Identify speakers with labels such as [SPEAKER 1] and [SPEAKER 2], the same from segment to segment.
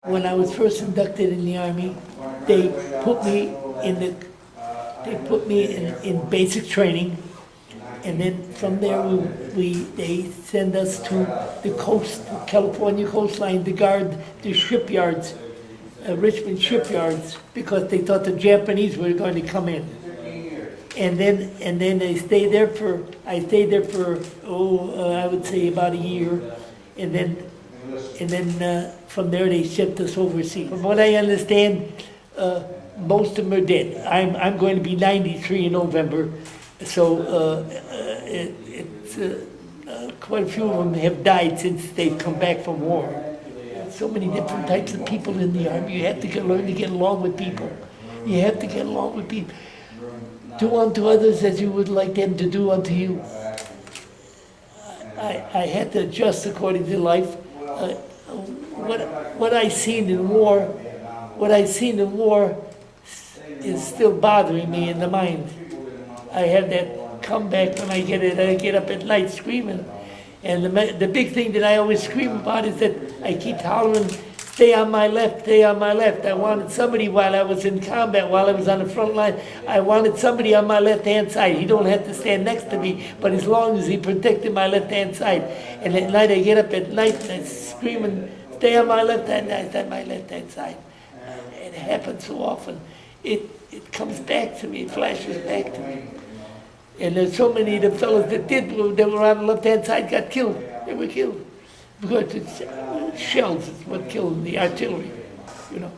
[SPEAKER 1] When I was first inducted in the Army, they put me in in basic training, and then from there they send us to the coast, the California coastline, to guard the shipyards, Richmond shipyards, because they thought the Japanese were going to come in. And then I stayed there for I would say about a year, and then from there they shipped us overseas. From what I understand, most of them are dead. I'm going to be 93 in November, so quite a few of them have died since they've come back from war. So many different types of people in the Army. You have to learn to get along with people. You have to get along with people. Do unto others as you would like them to do unto you. I had to adjust according to life. What I seen in war is still bothering me in the mind. I have that comeback when I get up at night screaming. And the big thing that I always scream about is that I keep hollering, stay on my left, stay on my left. I wanted somebody while I was in combat, while I was on the front line, I wanted somebody on my left-hand side. He don't have to stand next to me, but as long as he protected my left-hand side. And at night I get up at night and I'm screaming, stay on my left-hand side, my left-hand side. It happens so often. It comes back to me, it flashes back to me. And there's so many of the fellows that were on the left-hand side got killed. They were killed. Because shells is what killed the artillery, you know.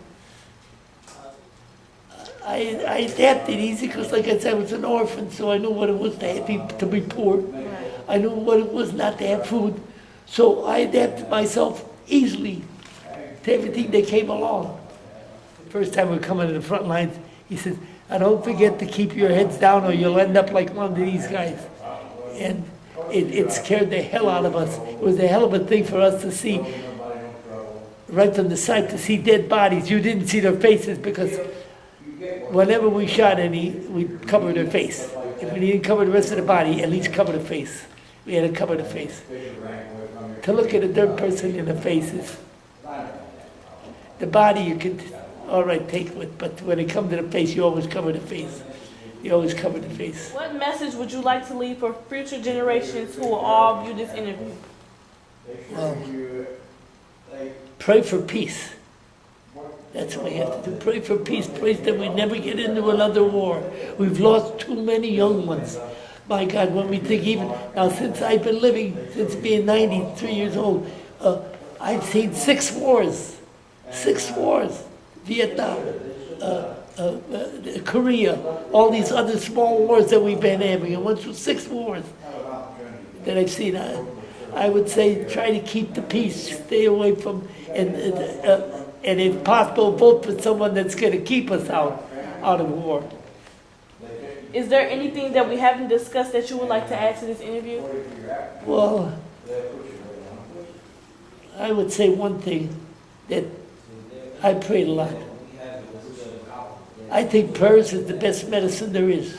[SPEAKER 1] I adapted easy because, like I said, I was an orphan, so I knew what it was to be poor. I knew what it was not to have food. So I adapted myself easily to everything that came along. The first time we were coming to the front lines, he said, "I don't forget to keep your heads down or you'll end up like one of these guys." And it scared the hell out of us. It was a hell of a thing for us to see, right from the side, to see dead bodies. You didn't see their faces because whenever we shot any, we covered their face. If we didn't cover the rest of the body, at least cover the face. We had to cover the face. To look at a dead person in the face is, the body you could, all right, take it, but when it comes to the face, you always cover the face. You always cover the face.
[SPEAKER 2] What message would you like to leave for future generations who will all view this interview?
[SPEAKER 1] Well, pray for peace. That's what we have to do. Pray for peace. Pray that we never get into another war. We've lost too many young ones. My God, when we think even, now since I've been living, since being 93 years old, I've seen 6 wars. 6 wars. Vietnam, Korea, all these other small wars that we've been having. I went through 6 wars that I've seen. I would say try to keep the peace, stay away from, and if possible, vote for someone that's going to keep us out of war.
[SPEAKER 2] Is there anything that we haven't discussed that you would like to add to this interview?
[SPEAKER 1] Well, I would say one thing, that I prayed a lot. I think prayers is the best medicine there is.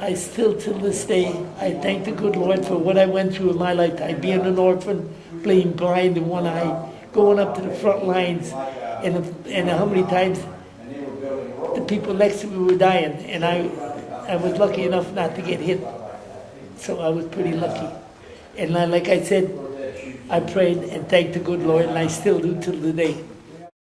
[SPEAKER 1] I still, till this day, I thank the good Lord for what I went through in my lifetime, being an orphan, being blind in one eye, going up to the front lines, and how many times the people next to me were dying, and I was lucky enough not to get hit. So I was pretty lucky. And like I said, I prayed and thanked the good Lord, and I still do till today.